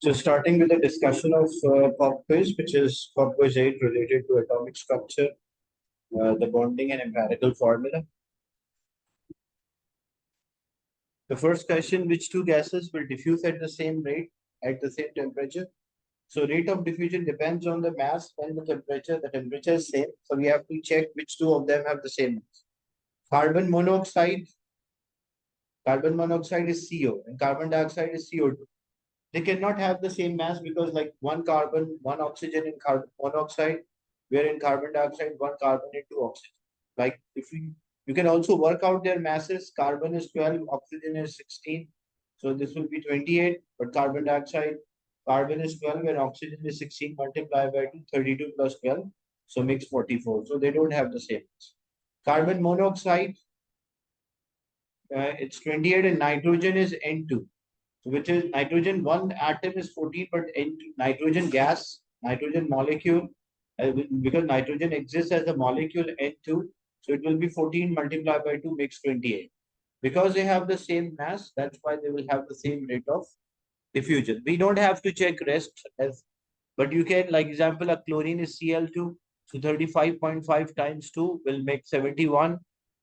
So starting with the discussion of pop quiz, which is pop quiz 8 related to atomic structure, the bonding and empirical formula. The first question, which two gases will diffuse at the same rate at the same temperature? So rate of diffusion depends on the mass and the temperature. The temperature is same. So we have to check which two of them have the same mass. Carbon monoxide is CO and carbon dioxide is CO2. They cannot have the same mass because like one carbon, one oxygen in carbon monoxide, where in carbon dioxide, one carbon and two oxygen. Like if you can also work out their masses, carbon is 12, oxygen is 16. So this will be 28, but carbon dioxide, carbon is 12 and oxygen is 16 multiplied by 2, 32 plus 12. So makes 44. So they don't have the same mass. Carbon monoxide, it's 28 and nitrogen is N2. So which is nitrogen, one atom is 14, but nitrogen gas, nitrogen molecule, because nitrogen exists as a molecule N2, so it will be 14 multiplied by 2 makes 28. Because they have the same mass, that's why they will have the same rate of diffusion. We don't have to check rest, but you can, like example, a chlorine is Cl2, so 35.5 times 2 will make 71,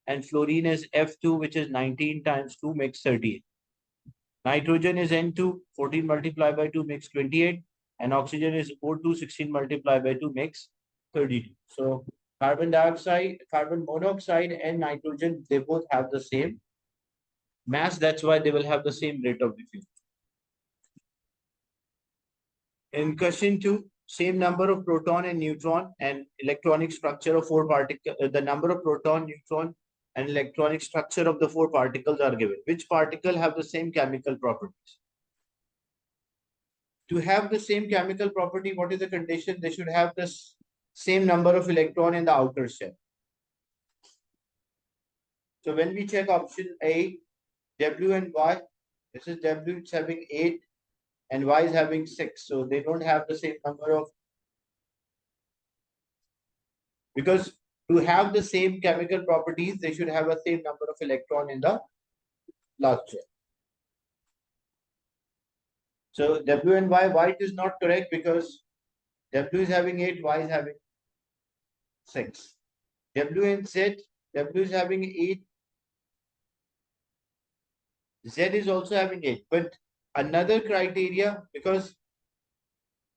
and fluorine is F2, which is 19 times 2 makes 38. Nitrogen is N2, 14 multiplied by 2 makes 28, and oxygen is O2, 16 multiplied by 2 makes 32. So carbon dioxide, carbon monoxide, and nitrogen, they both have the same mass. That's why they will have the same rate of diffusion. In question 2, same number of proton and neutron and electronic structure of four particles. The number of proton, neutron, and electronic structure of the four particles are given. Which particle have the same chemical properties? To have the same chemical property, what is the condition? They should have the same number of electron in the outer shell. So when we check option A, W and Y, this is W, it's having 8 and Y is having 6. So they don't have the same number of, because to have the same chemical properties, they should have the same number of electron in the last shell. So W and Y it is not correct because W is having 8, Y is having 6. W and Z, W is having 8, Z is also having 8. But another criteria, because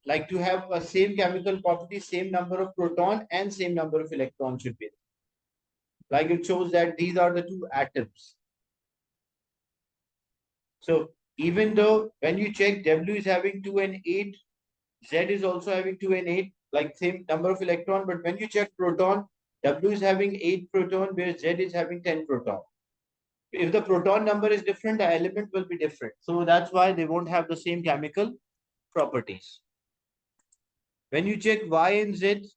like to have a same chemical property, same number of proton and same number of electrons should be. Like it shows that these are the two atoms. So even though when you check W is having 2 and 8, Z is also having 2 and 8, like same number of electron, but when you check proton, W is having 8 proton, where Z is having 10 proton. If the proton number is different, the element will be different. So that's why they won't have the same chemical properties. When you check Y and Z,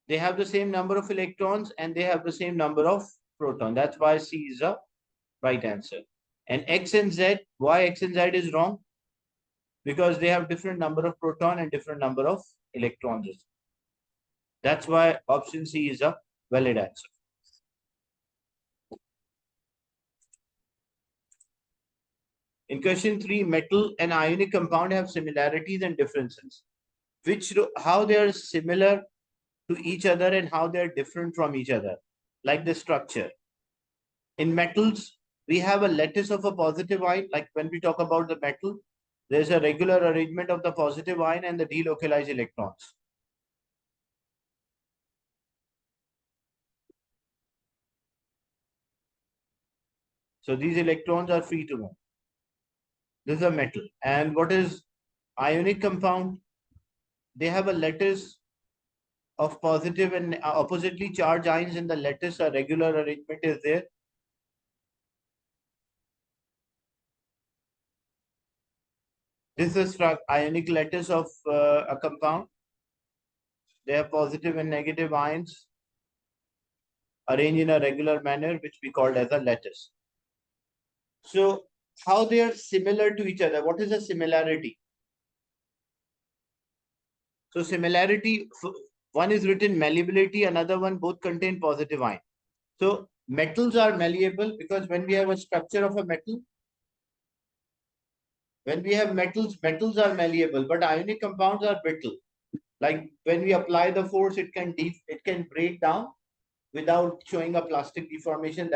they have the same number of electrons and they have the same number of proton. That's why C is the right answer. And X and Z, why X and Z is wrong? Because they have different number of proton and different number of electrons. That's why option C is a valid answer. In question 3, metal and ionic compound have similarities and differences. How they are similar to each other and how they are different from each other, like the structure. In metals, we have a lattice of a positive ion. Like when we talk about the metal, there's a regular arrangement of the positive ion and the delocalized electrons. So these electrons are free to move. This is a metal. And what is ionic compound? They have a lattice of positive and oppositely charged ions in the lattice. A regular arrangement is there. This is ionic lattice of a compound. They have positive and negative ions arranged in a regular manner, which we called as a lattice. So how they are similar to each other? What is the similarity? So similarity, one is written malleability, another one both contain positive ion. So metals are malleable because when we have a structure of a metal, When we have metals, metals are malleable, but ionic compounds are brittle. Like when we apply the force, it can break down without showing a plastic deformation.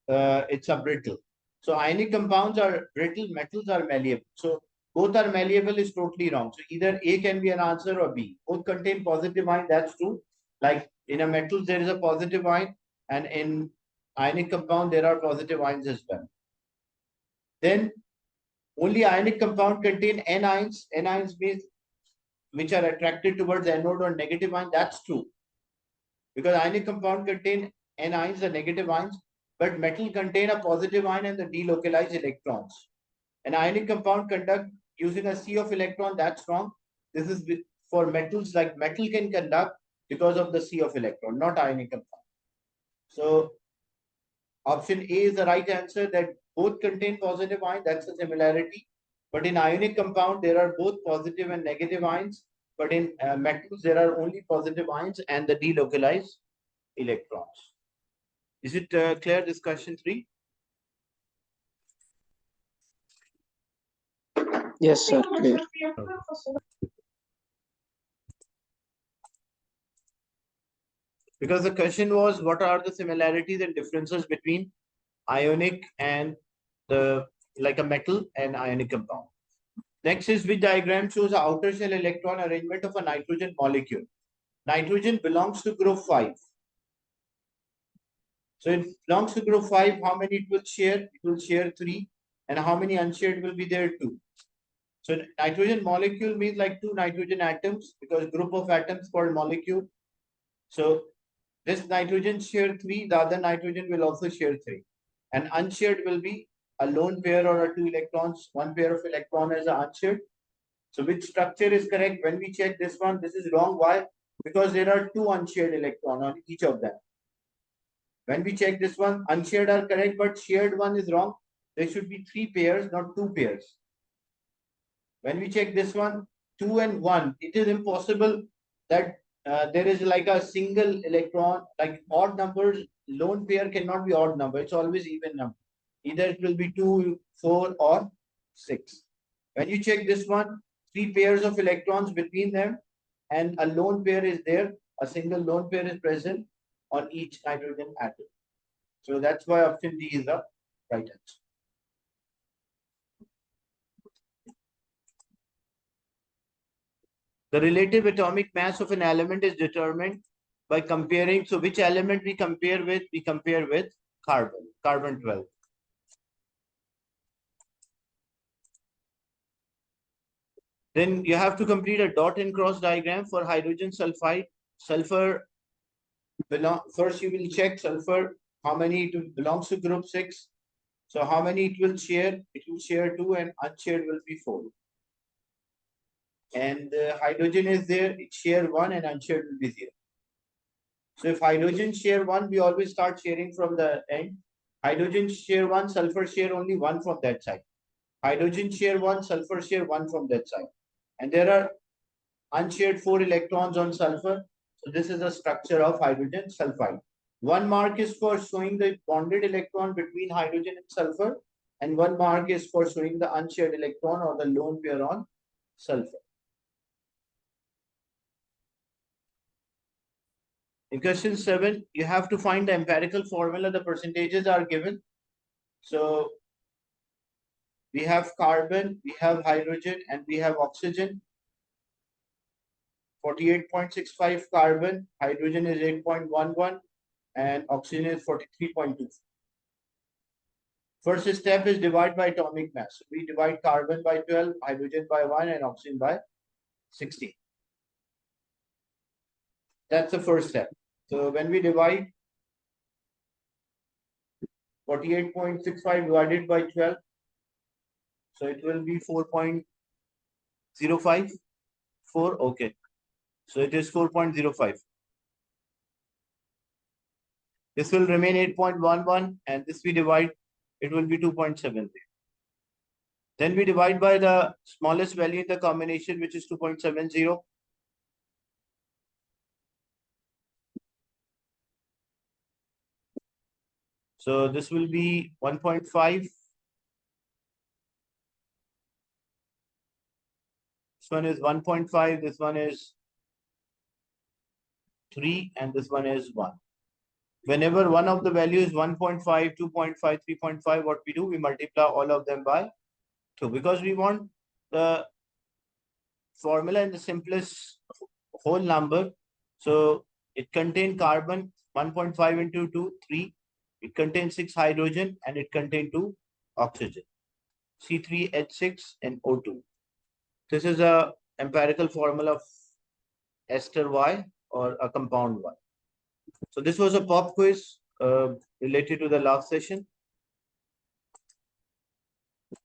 It's a brittle. So ionic compounds are brittle, metals are malleable. So both are malleable is totally wrong. So either A can be an answer or B. Both contain positive ion, that's true. Like in a metal, there is a positive ion, and in ionic compound, there are positive ions as well. Then only ionic compound contain anions. Anions means which are attracted towards anode or negative ion. That's true. Because ionic compound contain anions, the negative ions, but metal contain a positive ion and the delocalized electrons. An ionic compound conduct using a sea of electron, that's wrong. This is for metals, like metal can conduct because of the sea of electron, not ionic compound. So option A is the right answer, that both contain positive ion, that's a similarity. But in ionic compound, there are both positive and negative ions. But in metals, there are only positive ions and the delocalized electrons. Is it clear, discussion 3? Yes, sir. Clear. Because the question was, what are the similarities and differences between ionic and the like a metal and ionic compound? Next is, which diagram shows the outer shell electron arrangement of a nitrogen molecule? Nitrogen belongs to group 5. So it belongs to group 5. How many it will share? It will share 3. And how many unshared will be there? 2. So nitrogen molecule means like 2 nitrogen atoms, because group of atoms called molecule. So this nitrogen share 3, the other nitrogen will also share 3. And unshared will be a lone pair or a 2 electrons, 1 pair of electron as a unshared. So which structure is correct? When we check this one, this is wrong. Why? Because there are 2 unshared electrons on each of them. When we check this one, unshared are correct, but shared one is wrong. There should be 3 pairs, not 2 pairs. When we check this one, 2 and 1, it is impossible that there is like a single electron, like odd numbers, lone pair cannot be odd number. It's always even number. Either it will be 2, 4, or 6. When you check this one, 3 pairs of electrons between them, and a lone pair is there. A single lone pair is present on each nitrogen atom. So that's why option D is the right answer. The relative atomic mass of an element is determined by comparing. So which element we compare with? We compare with carbon, carbon 12. Then you have to complete a dot and cross diagram for hydrogen sulfide. Sulfur first you will check sulfur, how many it belongs to group 6. So how many it will share? It will share 2 and unshared will be 4. And hydrogen is there, it share 1 and unshared will be 0. So if hydrogen share 1, we always start sharing from the end. Hydrogen share 1, sulfur share only 1 from that side. Hydrogen share 1, sulfur share 1 from that side. And there are unshared 4 electrons on sulfur. So this is the structure of hydrogen sulfide. 1 mark is for showing the bonded electron between hydrogen and sulfur, and 1 mark is for showing the unshared electron or the lone pair on sulfur. In question 7, you have to find the empirical formula. The percentages are given. So we have carbon, we have hydrogen, and we have oxygen. 48.65 carbon, hydrogen is 8.11, and oxygen is 43.2. First step is divide by atomic mass. We divide carbon by 12, hydrogen by 1, and oxygen by 16. That's the first step. So when we divide 48.65 divided by 12, so it will be 4.05. 4, okay. So it is 4.05. This will remain 8.11, and this we divide, it will be 2.73. Then we divide by the smallest value in the combination, which is 2.70. So this will be 1.5. one is 1.5, this one is 3, and this one is 1. Whenever one of the value is 1.5, 2.5, 3.5, what we do? We multiply all of them by 2 because we want the formula in the simplest whole number. So it contains carbon 1.5 into 2, 3. It contains 6 hydrogen and it contains 2 oxygen. C3H6 and O2. This is a empirical formula of ester Y or a compound Y. So this was a pop quiz related to the last session.